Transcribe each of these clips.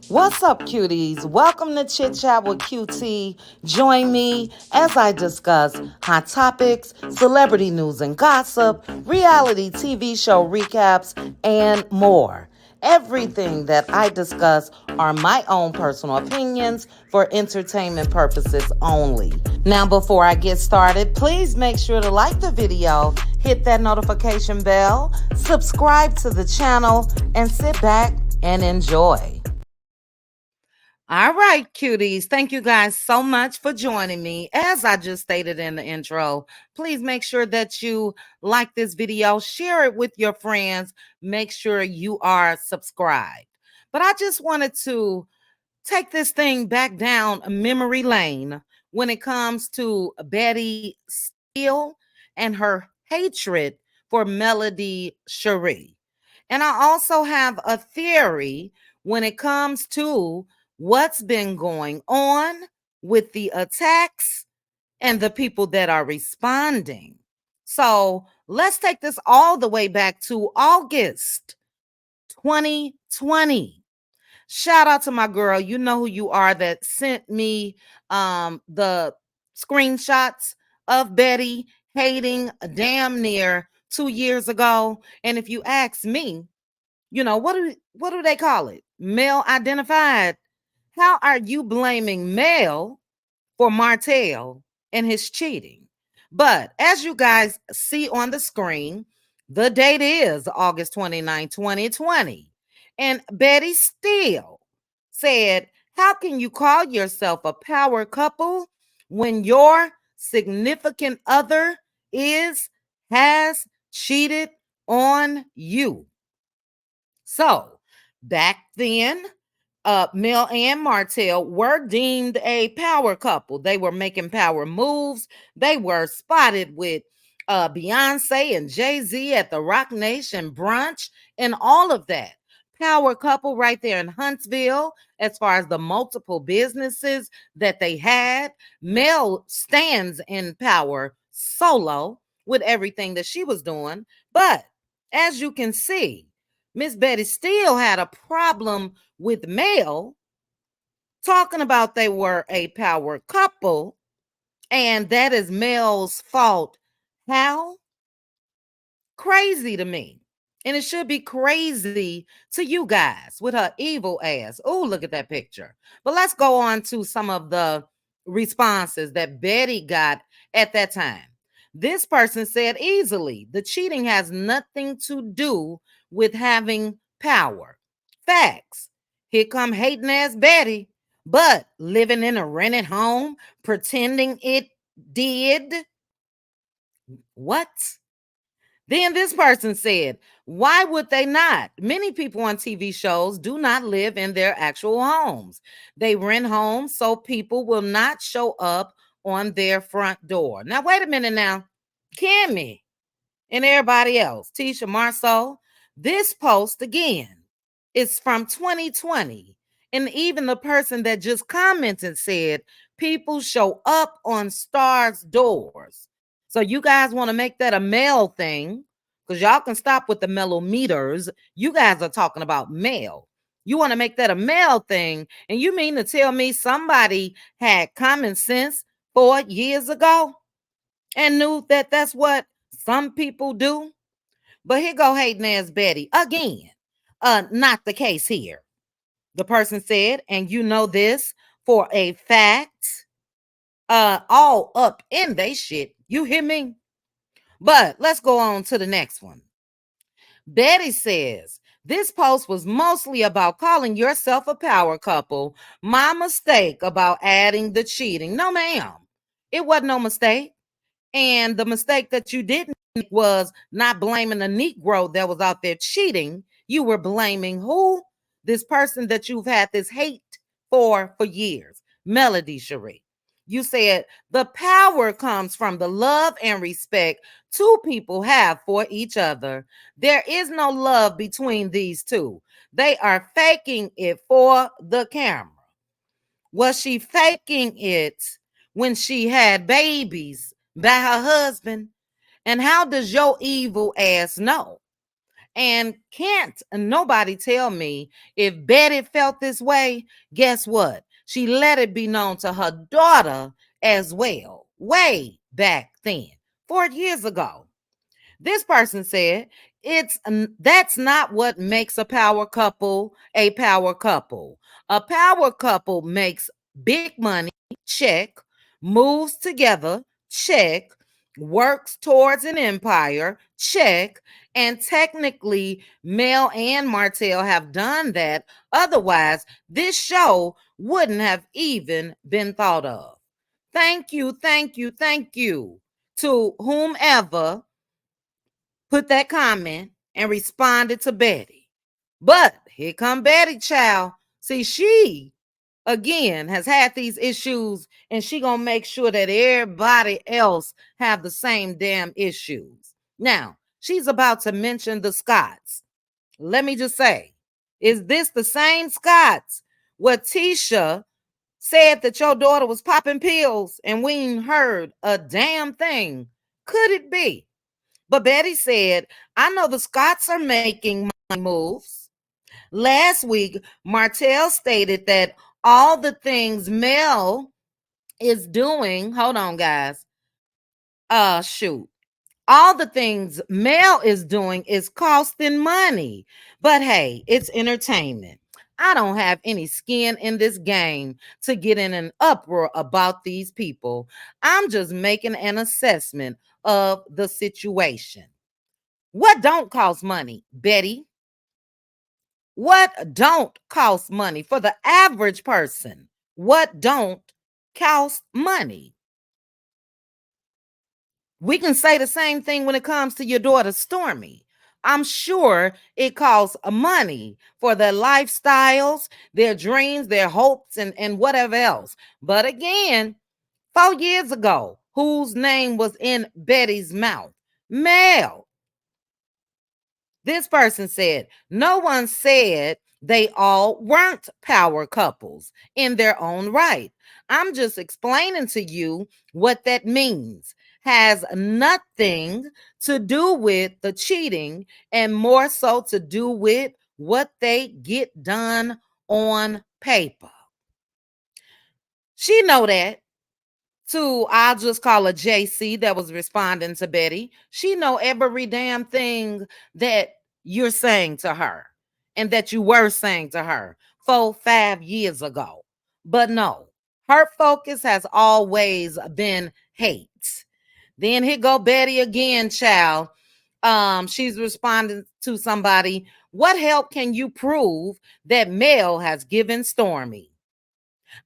What's up, cuties? Welcome to Chit Chat with QT. Join me as I discuss hot topics, celebrity news and gossip, reality TV show recaps, and more. Everything that I discuss are my own personal opinions for entertainment purposes only. Now, before I get started, please make sure to like the video, hit that notification bell, subscribe to the channel, and sit back and enjoy. All right, cuties. Thank you guys so much for joining me. As I just stated in the intro, please make sure that you like this video, share it with your friends, make sure you are subscribed. But I just wanted to take this thing back down memory lane when it comes to Betty Steele and her hatred for Melody Cherie. And I also have a theory when it comes to what's been going on with the attacks and the people that are responding. So let's take this all the way back to August 2020. Shout out to my girl. You know who you are that sent me the screenshots of Betty hating damn near 2 years ago. And if you ask me, you know, what do they call it? Male identified. How are you blaming Mel for Martell and his cheating? But as you guys see on the screen, the date is August 29, 2020. And Betty Steele said, how can you call yourself a power couple when your significant other has cheated on you? So back then, Mel and Martell were deemed a power couple. They were making power moves. They were spotted with Beyonce and Jay-Z at the Rock Nation brunch and all of that. Power couple right there in Huntsville, as far as the multiple businesses that they had. Mel stands in power solo with everything that she was doing. But as you can see, Miss Betty Steele had a problem with Mel talking about they were a power couple, and that is Mel's fault. How? Crazy to me. And it should be crazy to you guys with her evil ass. Oh, look at that picture. But let's go on to some of the responses that Betty got at that time. This person said easily, the cheating has nothing to do with having power. Facts. Here come hating ass Betty, but living in a rented home, pretending it did. What? Then this person said, why would they not? Many people on TV shows do not live in their actual homes. They rent homes so people will not show up on their front door. Now, wait a minute now. Kimmy and everybody else, Tisha Marceau, this post again is from 2020. And even the person that just commented said, people show up on stars' doors. So you guys want to make that a male thing, because y'all can stop with the Melometer'S. You guys are talking about male. You want to make that a male thing, and you mean to tell me somebody had common sense 4 years ago and knew that that's what some people do? But here go hating ass Betty again. Not the case here. The person said, and you know this for a fact, all up in they shit. You hear me? But let's go on to the next one. Betty says, this post was mostly about calling yourself a power couple. My mistake about adding the cheating. No, ma'am. It wasn't no mistake. And the mistake that you didn't make was not blaming a Negro that was out there cheating. You were blaming who? This person that you've had this hate for years, Melody Cherie. You said the power comes from the love and respect two people have for each other. There is no love between these two. They are faking it for the camera. Was she faking it when she had babies by her husband? And how does your evil ass know? And can't nobody tell me if Betty felt this way. Guess what? She let it be known to her daughter as well, way back then, 4 years ago. This person said, that's not what makes a power couple a power couple. A power couple makes big money, check, moves together, check, works towards an empire, check, and technically Mel and Martell have done that. Otherwise, this show wouldn't have even been thought of. Thank you, thank you, thank you to whomever put that comment and responded to Betty. But here come Betty, child. See, she again has had these issues, and she gonna make sure that everybody else have the same damn issues. Now, she's about to mention the Scots. Let me just say, is this the same Scots where Tisha said that your daughter was popping pills and we ain't heard a damn thing? Could it be? But Betty said, I know the Scots are making money moves. Last week, Martell stated that all the things Mel is doing, hold on, guys. Shoot. All the things Mel is doing is costing money. But hey, it's entertainment. I don't have any skin in this game to get in an uproar about these people. I'm just making an assessment of the situation. What don't cost money, Betty? What don't cost money for the average person? What don't cost money? We can say the same thing when it comes to your daughter, Stormy. I'm sure it costs money for their lifestyles, their dreams, their hopes, and whatever else. But again, 4 years ago, whose name was in Betty's mouth? Mel. This person said, no one said they all weren't power couples in their own right. I'm just explaining to you what that means. Has nothing to do with the cheating and more so to do with what they get done on paper. She know that. To, I'll just call her JC that was responding to Betty. She know every damn thing that you're saying to her and that you were saying to her 4-5 years ago. But no, her focus has always been hate. Then here go Betty again, child. She's responding to somebody. What help can you prove that Mel has given Stormy?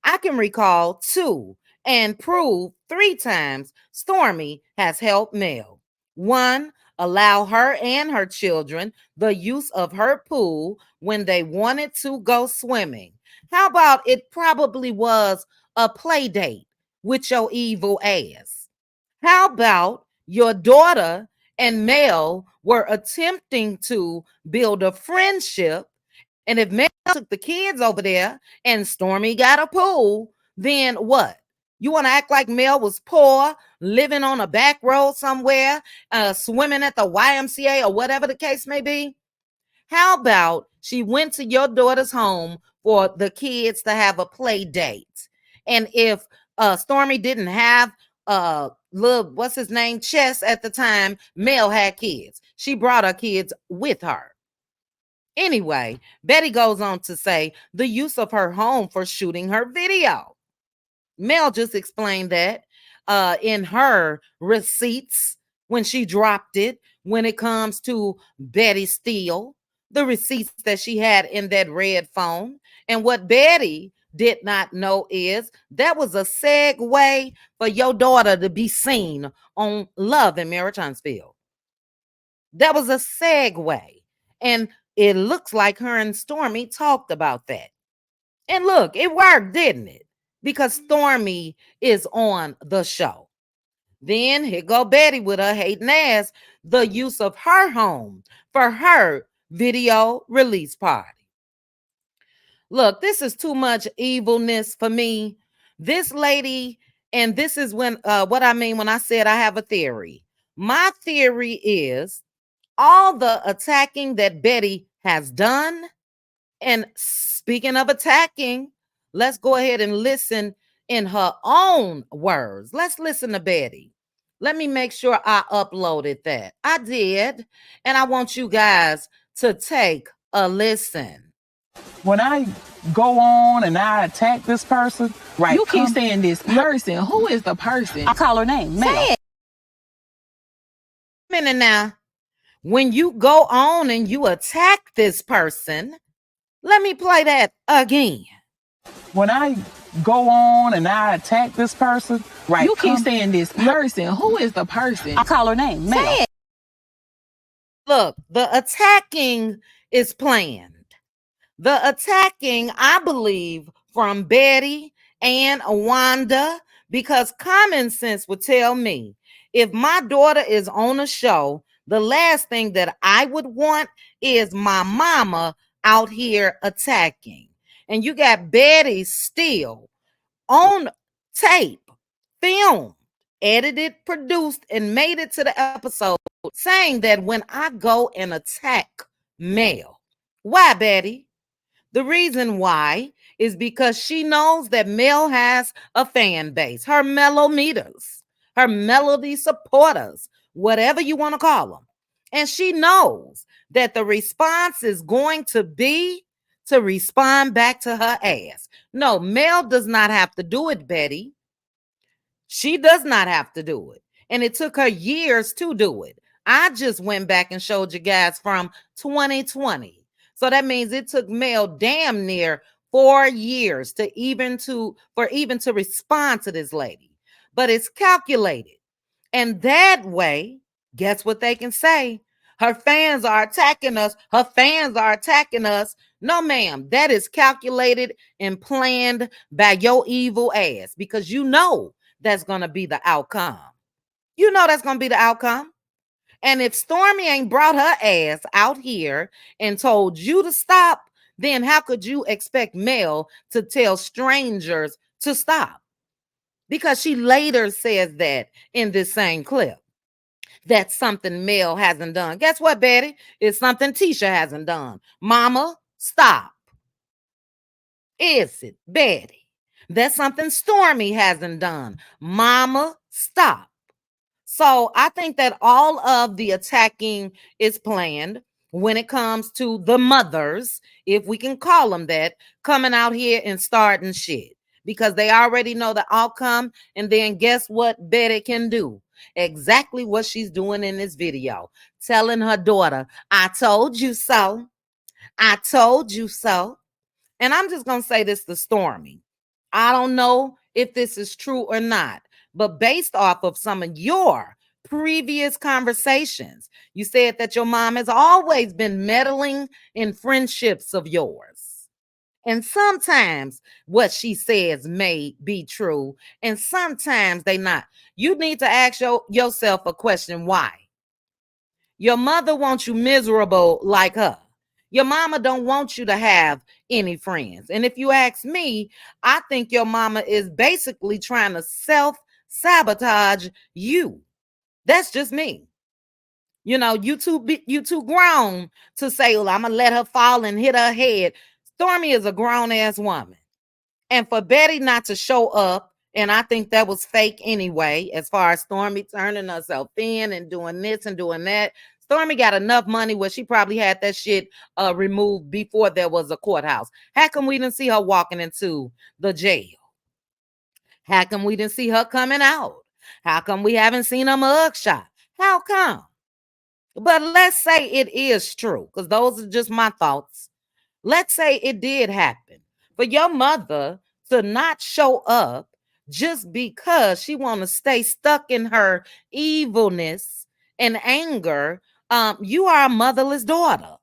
I can recall 2 and prove 3 times Stormy has helped Mel. 1, allow her and her children the use of her pool when they wanted to go swimming. How about it probably was a play date with your evil ass? How about your daughter and Mel were attempting to build a friendship, and if Mel took the kids over there and Stormy got a pool, then what? You want to act like Mel was poor, living on a back road somewhere, swimming at the YMCA or whatever the case may be? How about she went to your daughter's home for the kids to have a play date? And if Stormy didn't have little, what's his name, Chess at the time, Mel had kids. She brought her kids with her. Anyway, Betty goes on to say the use of her home for shooting her video. Mel just explained that in her receipts when she dropped it, when it comes to Betty Steele, the receipts that she had in that red phone. And what Betty did not know is that was a segue for your daughter to be seen on Love and Marriage Huntsville. That was a segue. And it looks like her and Stormy talked about that. And look, it worked, didn't it? Because Stormy is on the show. Then here go Betty with her hating ass, the use of her home for her video release party. Look, this is too much evilness for me. This lady, and this is when what I mean when I said I have a theory. My theory is all the attacking that Bettie has done. And speaking of attacking, let's go ahead and listen in her own words. Let's listen to Bettie. Let me make sure I uploaded that. I did. And I want you guys to take a listen. When I go on and I attack this person, right? You keep saying this person. Who is the person? I call her name. Say it. A minute now. When you go on and you attack this person, let me play that again. When I go on and I attack this person, right? You keep saying this person. Who is the person? I call her name. Say it. Look, the attacking is planned. The attacking, I believe, from Bettie and Wanda, because common sense would tell me if my daughter is on a show, the last thing that I would want is my mama out here attacking. And you got Bettie Steele on tape, filmed, edited, produced, and made it to the episode saying that when I go and attack Mel, why, Bettie? The reason why is because she knows that Mel has a fan base, her Melometer'S, her melody supporters, whatever you want to call them. And she knows that the response is going to be to respond back to her ass. No, Mel does not have to do it, Bettie. She does not have to do it. And it took her years to do it. I just went back and showed you guys from 2020. So that means it took Mel damn near 4 years to even to respond to this lady. But it's calculated. And that way, guess what they can say? Her fans are attacking us. Her fans are attacking us. No, ma'am, that is calculated and planned by your evil ass, because you know that's going to be the outcome. You know that's going to be the outcome. And if Stormy ain't brought her ass out here and told you to stop, then how could you expect Mel to tell strangers to stop? Because she later says that in this same clip. That's something Mel hasn't done. Guess what, Bettie? It's something Tisha hasn't done. Mama, stop. Is it, Bettie? That's something Stormy hasn't done. Mama, stop. So I think that all of the attacking is planned when it comes to the mothers, if we can call them that, coming out here and starting shit, because they already know the outcome. And then guess what Bettie can do? Exactly what she's doing in this video, telling her daughter, I told you so. I told you so. And I'm just going to say this to Stormy. I don't know if this is true or not, but based off of some of your previous conversations, you said that your mom has always been meddling in friendships of yours. And sometimes what she says may be true, and sometimes they not. You need to ask yourself a question, why? Your mother wants you miserable like her. Your mama don't want you to have any friends. And if you ask me, I think your mama is basically trying to self-sabotage you. That's just me. You know, you too grown to say, well, I'm going to let her fall and hit her head. Stormy is a grown-ass woman. And for Bettie not to show up, and I think that was fake anyway, as far as Stormy turning herself in and doing this and doing that. Stormy got enough money where she probably had that shit removed before there was a courthouse. How come we didn't see her walking into the jail? How come we didn't see her coming out? How come we haven't seen a mugshot? How come? But let's say it is true, because those are just my thoughts. Let's say it did happen. For your mother to not show up just because she want to stay stuck in her evilness and anger, you are a motherless daughter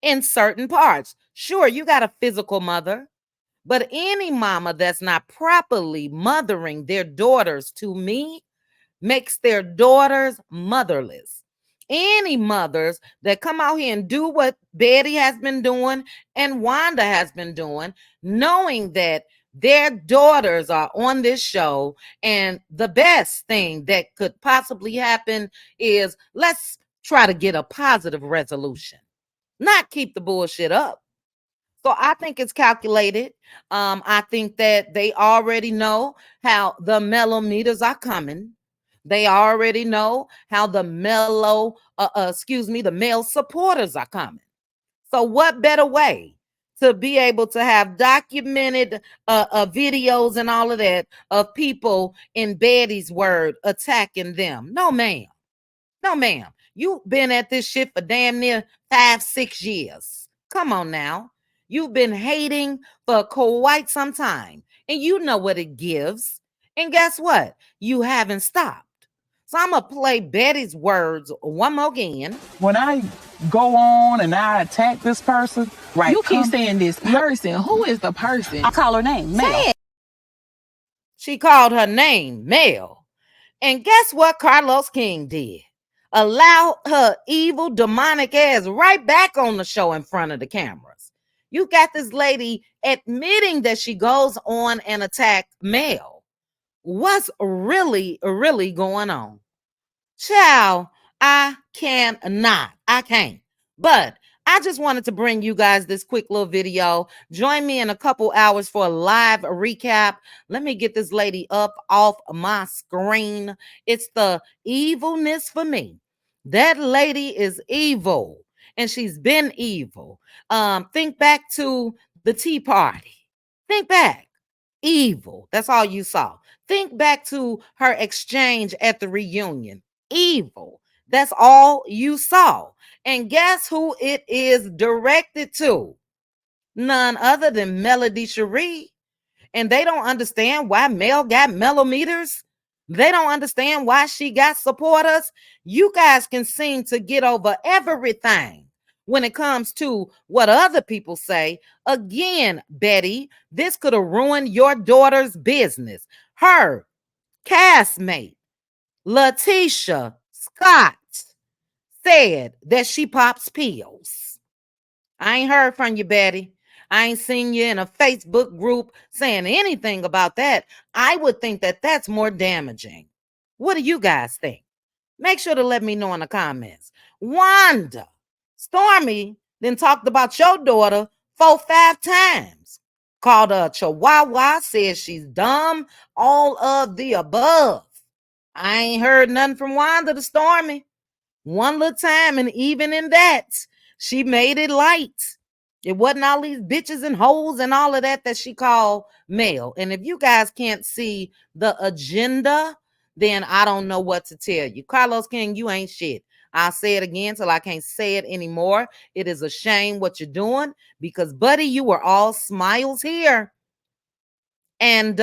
in certain parts. Sure, you got a physical mother, but any mama that's not properly mothering their daughters, to me, makes their daughters motherless. Any mothers that come out here and do what Bettie has been doing and Wanda has been doing, knowing that their daughters are on this show, and the best thing that could possibly happen is let's try to get a positive resolution, not keep the bullshit up. So I think it's calculated. I think that they already know how the Melometer'S are coming. They already know how the the male supporters are coming. So what better way to be able to have documented videos and all of that of people, in Bettie's word, attacking them? No, ma'am. No, ma'am. You've been at this shit for damn near 5-6 years. Come on now. You've been hating for quite some time, and you know what it gives. And guess what? You haven't stopped. So I'm going to play Bettie's words one more again. When I go on and I attack this person, right? You keep saying this person. Who is the person? I call her name, Mel. She called her name, Mel. And guess what Carlos King did? Allow her evil, demonic ass right back on the show in front of the cameras. You got this lady admitting that she goes on and attack Mel. What's really going on? Child, I cannot. I can't. But I just wanted to bring you guys this quick little video. Join me in a couple hours for a live recap. Let me get this lady up off my screen. It's the evilness for me. That lady is evil, and she's been evil. Think back to the Tea Party. Think back. Evil. That's all you saw. Think back to her exchange at the reunion. Evil. That's all you saw. And guess who it is directed to? None other than Melody Cherie. And they don't understand why Mel got Melometer'S. They don't understand why she got supporters. You guys can seem to get over everything when it comes to what other people say. Again, Bettie, this could have ruined your daughter's business. Her castmate, Letitia Scott, said that she pops pills. I ain't heard from you, Bettie. I ain't seen you in a Facebook group saying anything about that. I would think that that's more damaging. What do you guys think? Make sure to let me know in the comments. Wanda, Stormy then talked about your daughter 4-5 times. Called her a chihuahua, said she's dumb, all of the above. I ain't heard nothing from Wanda to Stormy. One little time, and even in that, she made it light. It wasn't all these bitches and hoes and all of that she called Mel. And if you guys can't see the agenda, then I don't know what to tell you. Carlos King, you ain't shit. I'll say it again till I can't say it anymore. It is a shame what you're doing, because, buddy, you were all smiles here. And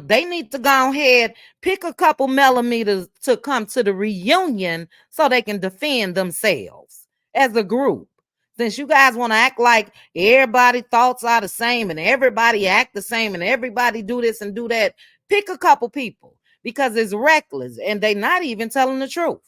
they need to go ahead, pick a couple Melometer'S to come to the reunion so they can defend themselves as a group. Since you guys want to act like everybody's thoughts are the same and everybody act the same and everybody do this and do that, pick a couple people, because it's reckless and they're not even telling the truth.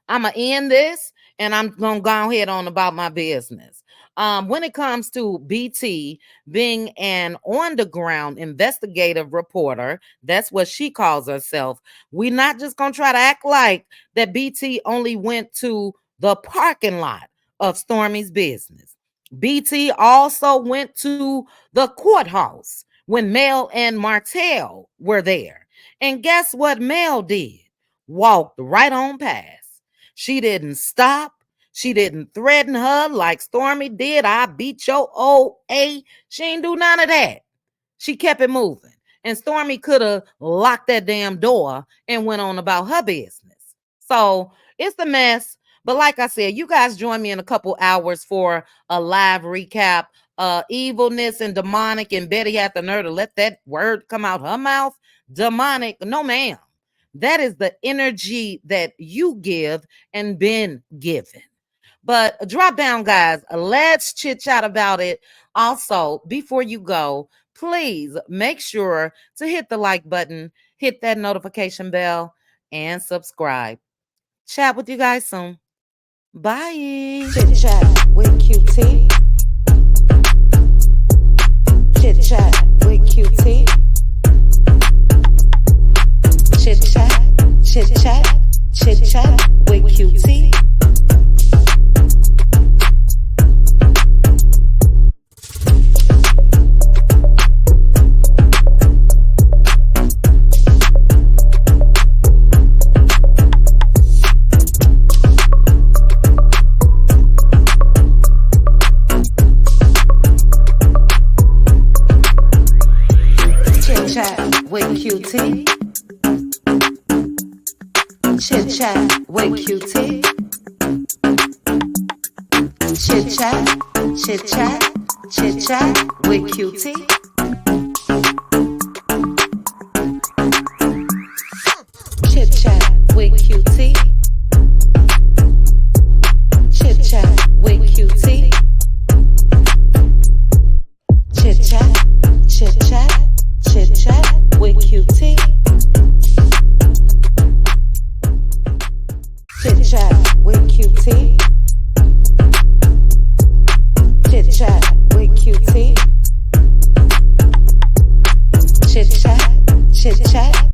I'm going to end this and I'm going to go ahead on about my business. When it comes to BT being an on-the-ground investigative reporter, that's what she calls herself. We're not just going to try to act like that BT only went to the parking lot of Stormy's business. BT also went to the courthouse when Mel and Martell were there. And guess what Mel did? Walked right on past. She didn't stop. She didn't threaten her like Stormy did. I beat your old A. She ain't do none of that. She kept it moving. And Stormy could have locked that damn door and went on about her business. So it's a mess. But like I said, you guys join me in a couple hours for a live recap. Evilness and demonic, and Bettie had the nerve to let that word come out her mouth. Demonic, no ma'am. That is the energy that you give and been given. But drop down, guys. Let's chit chat about it. Also, before you go, please make sure to hit the like button, hit that notification bell, and subscribe. Chat with you guys soon. Bye. Chit chat with QT. Chit chat with QT. Chit chat, chit chat, chit chat with QT. Cutie. Chit chat with Cutie. Chit chat, chit chat, chit chat with Cutie. Chit chat with Cutie. Chit chat with Cutie. Chit chat, chit chat, chit chat with Cutie. Chit chat with Cutie. Chit chat with Cutie. Chit chat, chit chat.